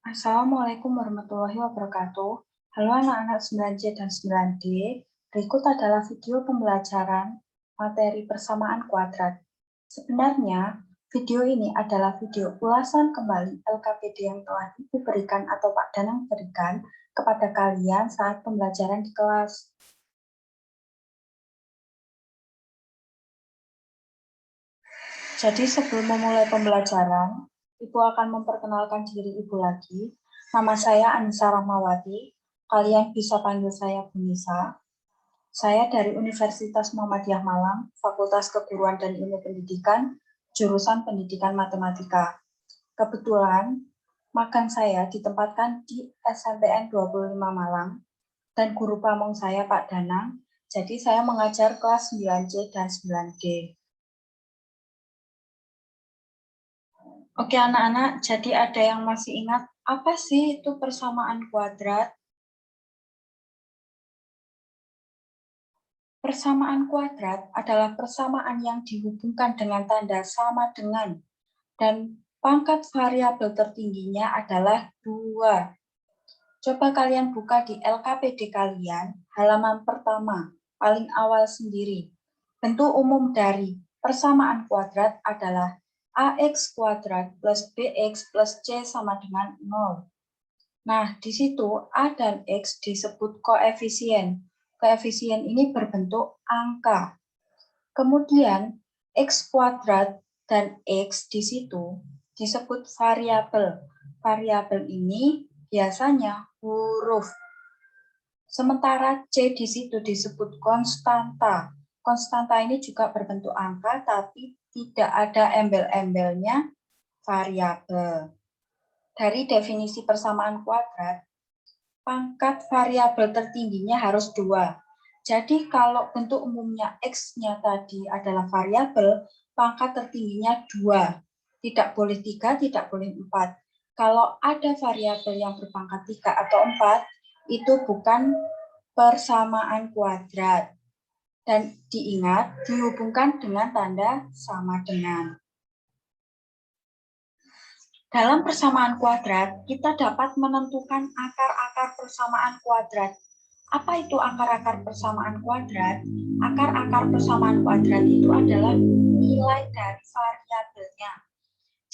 Assalamualaikum warahmatullahi wabarakatuh. Halo anak-anak 9C dan 9D. Berikut adalah video pembelajaran materi persamaan kuadrat. Sebenarnya, video ini adalah video ulasan kembali LKPD yang telah Ibu berikan atau Pak Danang berikan kepada kalian saat pembelajaran di kelas. Jadi sebelum memulai pembelajaran, Ibu akan memperkenalkan diri Ibu lagi. Nama saya Anissa Rahmawati. Kalian bisa panggil saya Bu Nisa. Saya dari Universitas Muhammadiyah Malang, Fakultas Keguruan dan Ilmu Pendidikan, jurusan Pendidikan Matematika. Kebetulan, magang saya ditempatkan di SMPN 25 Malang, dan guru pamong saya Pak Danang, jadi saya mengajar kelas 9C dan 9D. Oke anak-anak, jadi ada yang masih ingat apa sih itu persamaan kuadrat? Persamaan kuadrat adalah persamaan yang dihubungkan dengan tanda sama dengan, dan pangkat variabel tertingginya adalah 2. Coba kalian buka di LKPD kalian, halaman pertama, paling awal sendiri. Bentuk umum dari persamaan kuadrat adalah AX kuadrat plus BX plus C sama dengan 0. Nah, di situ A dan X disebut koefisien. Koefisien ini berbentuk angka. Kemudian, X kuadrat dan X di situ disebut variabel. Variabel ini biasanya huruf. Sementara C di situ disebut konstanta. Konstanta ini juga berbentuk angka, tapi tidak ada embel-embelnya variabel. Dari definisi persamaan kuadrat, pangkat variabel tertingginya harus 2. Jadi kalau bentuk umumnya X-nya tadi adalah variabel, pangkat tertingginya 2. Tidak boleh 3, tidak boleh 4. Kalau ada variabel yang berpangkat 3 atau 4, itu bukan persamaan kuadrat. Dan diingat, dihubungkan dengan tanda sama dengan. Dalam persamaan kuadrat, kita dapat menentukan akar-akar persamaan kuadrat. Apa itu akar-akar persamaan kuadrat? Akar-akar persamaan kuadrat itu adalah nilai dari variabelnya.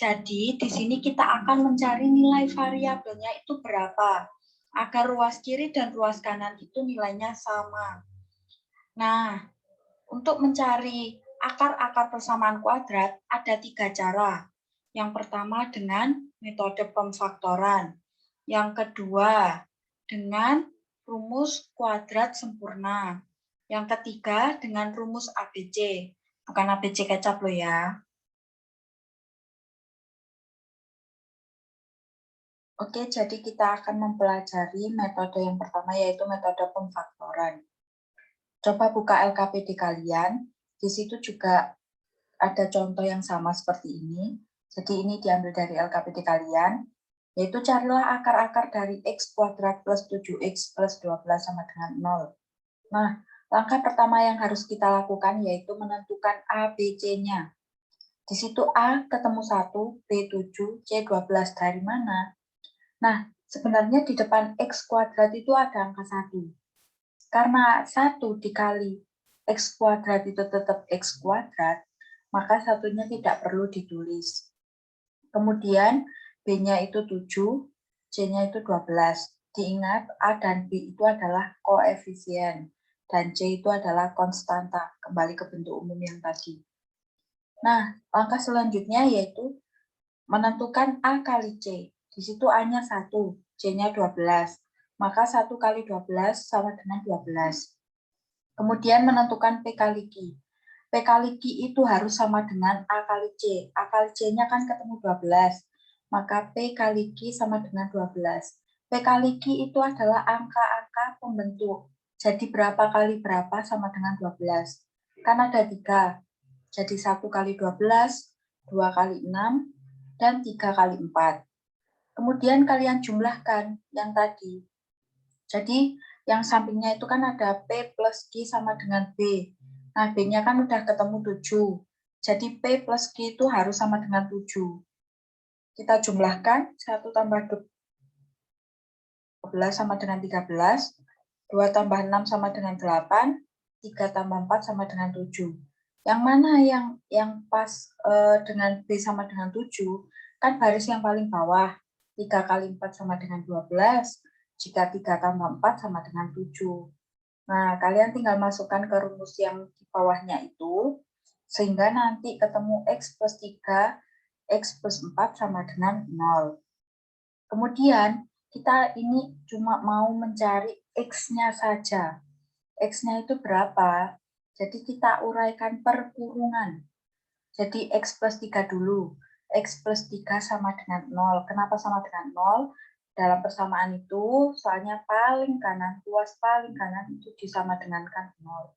Jadi, di sini kita akan mencari nilai variabelnya itu berapa. Agar ruas kiri dan ruas kanan itu nilainya sama. Nah, untuk mencari akar-akar persamaan kuadrat, ada 3 cara. Yang pertama dengan metode pemfaktoran. Yang kedua dengan rumus kuadrat sempurna. Yang ketiga dengan rumus ABC. Bukan ABC kecap loh ya. Oke, jadi kita akan mempelajari metode yang pertama yaitu metode pemfaktoran. Coba buka LKPD kalian. Di situ juga ada contoh yang sama seperti ini. Jadi ini diambil dari LKPD kalian, yaitu carilah akar-akar dari X kuadrat plus 7X plus 12 sama dengan 0. Nah, langkah pertama yang harus kita lakukan yaitu menentukan A, B, C-nya. Di situ A ketemu 1, B 7, C 12 dari mana? Nah, sebenarnya di depan X kuadrat itu ada angka 1. Karena 1 dikali X kuadrat itu tetap X kuadrat, maka satunya tidak perlu ditulis. Kemudian B-nya itu 7, C-nya itu 12. Diingat A dan B itu adalah koefisien, dan C itu adalah konstanta, kembali ke bentuk umum yang tadi. Nah, langkah selanjutnya yaitu menentukan A kali C. Di situ A-nya 1, C-nya 12. Maka 1 kali 12 sama dengan 12. Kemudian menentukan P kali Q. P kali Q itu harus sama dengan A kali C. A kali C-nya kan ketemu 12. Maka P kali Q sama dengan 12. P kali Q itu adalah angka-angka pembentuk. Jadi berapa kali berapa sama dengan 12. Kan ada 3. Jadi 1 kali 12, 2 kali 6, dan 3 kali 4. Kemudian kalian jumlahkan yang tadi. Jadi yang sampingnya itu kan ada P plus Q sama dengan B. Nah, B-nya kan udah ketemu 7. Jadi P plus Q itu harus sama dengan 7. Kita jumlahkan 1 tambah 12 sama dengan 13, 2 tambah 6 sama dengan 8, 3 tambah 4 sama dengan 7. Yang mana yang pas dengan B sama dengan 7, kan baris yang paling bawah. 3 kali 4 sama dengan 12, jika 3 tambah 4 sama dengan 7. Nah, kalian tinggal masukkan ke rumus yang di bawahnya itu, sehingga nanti ketemu X plus 3, X plus 4 sama dengan 0. Kemudian, kita ini cuma mau mencari X-nya saja. X-nya itu berapa? Jadi kita uraikan per kurungan. Jadi X plus 3 dulu. X plus 3 sama dengan 0. Kenapa sama dengan 0? Dalam persamaan itu, soalnya paling kanan, luas paling kanan itu disama dengankan 0.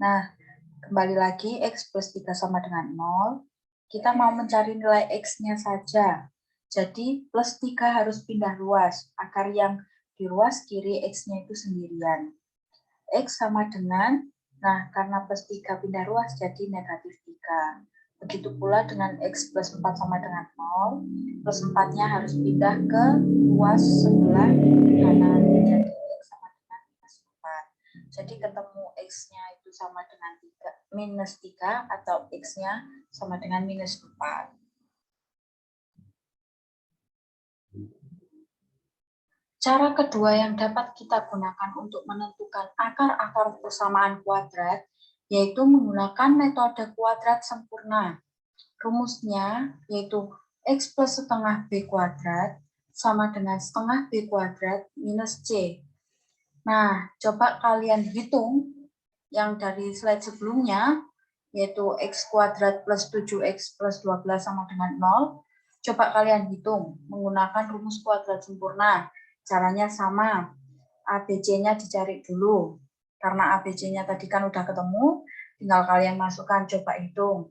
Nah, kembali lagi X plus 3 sama dengan 0. Kita mau mencari nilai X-nya saja. Jadi plus 3 harus pindah ruas, agar yang di ruas kiri X-nya itu sendirian. X sama dengan, nah karena plus 3 pindah ruas jadi negatif 3. Begitu pula dengan X plus 4 sama dengan 0, plus 4-nya harus pindah ke ruas sebelah kanan. Jadi X sama dengan minus 4. Jadi ketemu X-nya itu sama dengan 3, minus 3 atau X-nya sama dengan minus 4. Cara kedua yang dapat kita gunakan untuk menentukan akar-akar persamaan kuadrat, yaitu menggunakan metode kuadrat sempurna. Rumusnya yaitu X plus setengah B kuadrat sama dengan setengah B kuadrat minus C. Nah, coba kalian hitung yang dari slide sebelumnya, yaitu X kuadrat plus 7X plus 12 sama dengan 0. Coba kalian hitung menggunakan rumus kuadrat sempurna. Caranya sama, ABC-nya dicari dulu. Karena ABC-nya tadi kan udah ketemu, tinggal kalian masukkan, coba hitung.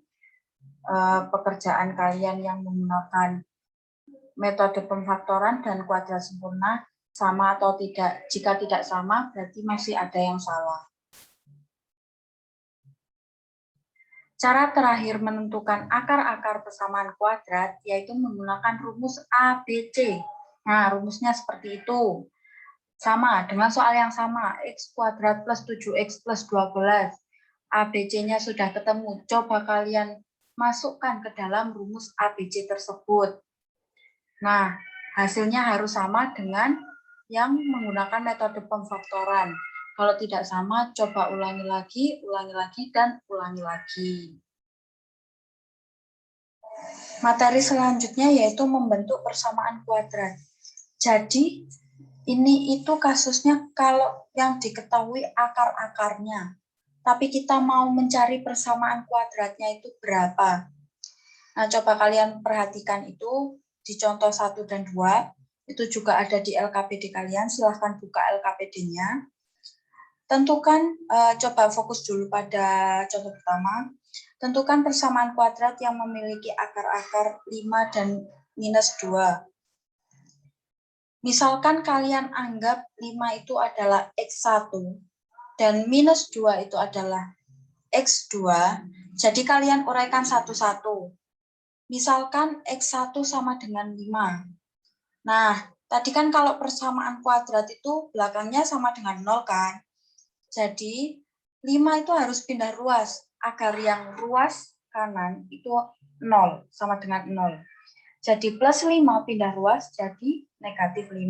Pekerjaan kalian yang menggunakan metode pemfaktoran dan kuadrat sempurna sama atau tidak. Jika tidak sama, berarti masih ada yang salah. Cara terakhir menentukan akar-akar persamaan kuadrat yaitu menggunakan rumus ABC. Nah, rumusnya seperti itu. Sama, dengan soal yang sama, X kuadrat plus 7X plus 12. ABC-nya sudah ketemu. Coba kalian masukkan ke dalam rumus ABC tersebut. Nah, hasilnya harus sama dengan yang menggunakan metode pemfaktoran. Kalau tidak sama, coba ulangi lagi, dan ulangi lagi. Materi selanjutnya yaitu membentuk persamaan kuadrat. Jadi, ini itu kasusnya kalau yang diketahui akar-akarnya. Tapi kita mau mencari persamaan kuadratnya itu berapa. Nah, coba kalian perhatikan itu di contoh 1 dan 2. Itu juga ada di LKPD kalian. Silahkan buka LKPD-nya. Tentukan, coba fokus dulu pada contoh pertama. Tentukan persamaan kuadrat yang memiliki akar-akar 5 dan minus 2. Misalkan kalian anggap 5 itu adalah X1 dan minus 2 itu adalah X2. Jadi kalian uraikan satu-satu. Misalkan X1 sama dengan 5. Nah, tadi kan kalau persamaan kuadrat itu belakangnya sama dengan 0 kan? Jadi 5 itu harus pindah ruas agar yang ruas kanan itu 0, sama dengan 0. Jadi plus 5 pindah ruas jadi negatif 5.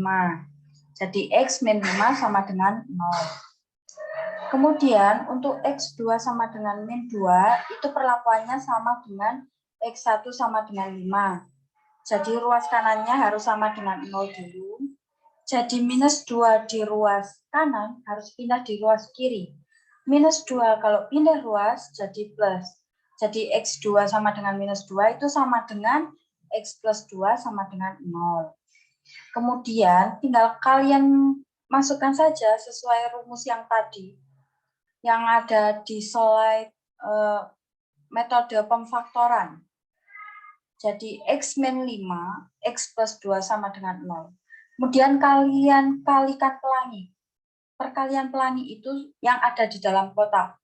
Jadi X min 5 sama dengan 0. Kemudian untuk X2 sama dengan min 2 itu perlakuannya sama dengan X1 sama dengan 5. Jadi ruas kanannya harus sama dengan 0 dulu. Jadi minus 2 di ruas kanan harus pindah di ruas kiri. Minus 2 kalau pindah ruas jadi plus. Jadi X2 sama dengan minus 2 itu sama dengan X plus 2 sama dengan 0. Kemudian tinggal kalian masukkan saja sesuai rumus yang tadi. Yang ada di slide metode pemfaktoran. Jadi X min 5, X plus 2 sama dengan 0. Kemudian kalian kalikan pelangi. Perkalian pelangi itu yang ada di dalam kotak.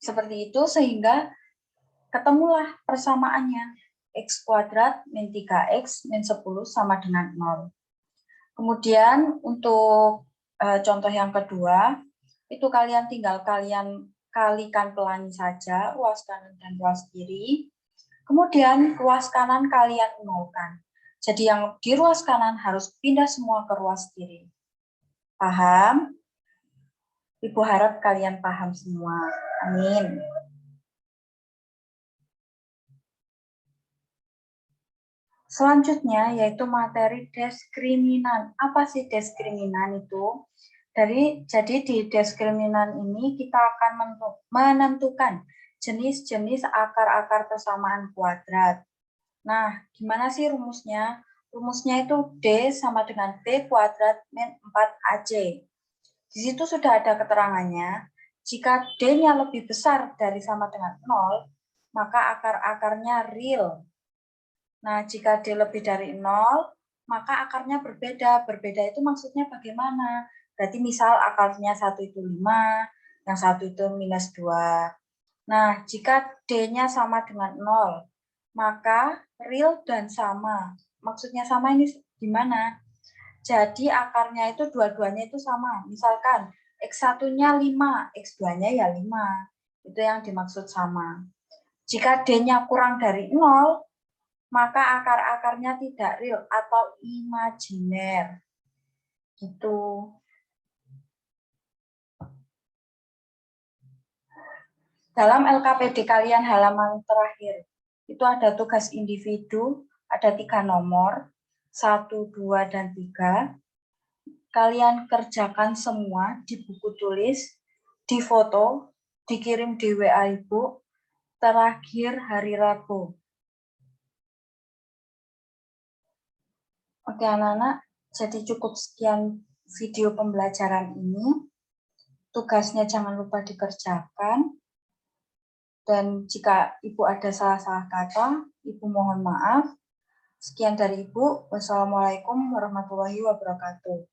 Seperti itu sehingga ketemulah persamaannya. X kuadrat min 3X min 10 sama dengan 0. Kemudian untuk contoh yang kedua, itu kalian tinggal kalikan pelangi saja, ruas kanan dan ruas kiri. Kemudian ruas kanan kalian nolkan. Jadi yang di ruas kanan harus pindah semua ke ruas kiri. Paham? Ibu harap kalian paham semua. Amin. Selanjutnya yaitu materi diskriminan. Apa sih diskriminan itu? Jadi di diskriminan ini kita akan menentukan jenis-jenis akar-akar persamaan kuadrat. Nah, gimana sih rumusnya? Rumusnya itu D sama dengan B kuadrat min 4AC. Di situ sudah ada keterangannya. Jika D-nya lebih besar dari sama dengan 0, maka akar-akarnya real. Nah, jika D lebih dari 0, maka akarnya berbeda. Berbeda itu maksudnya bagaimana? Berarti misal akarnya 1 itu 5, yang 1 itu minus 2. Nah, jika D-nya sama dengan 0, maka real dan sama. Maksudnya sama ini gimana? Jadi akarnya itu dua-duanya itu sama. Misalkan X1-nya 5, X2-nya ya 5. Itu yang dimaksud sama. Jika D-nya kurang dari 0, maka akar-akarnya tidak real atau imajiner. Gitu. Dalam LKPD kalian halaman terakhir, itu ada tugas individu, ada 3 nomor, 1, 2, dan 3. Kalian kerjakan semua di buku tulis, di foto, dikirim di WA Ibu, terakhir hari Rabu. Oke anak-anak, jadi cukup sekian video pembelajaran ini. Tugasnya jangan lupa dikerjakan. Dan jika Ibu ada salah-salah kata, Ibu mohon maaf. Sekian dari Ibu. Wassalamualaikum warahmatullahi wabarakatuh.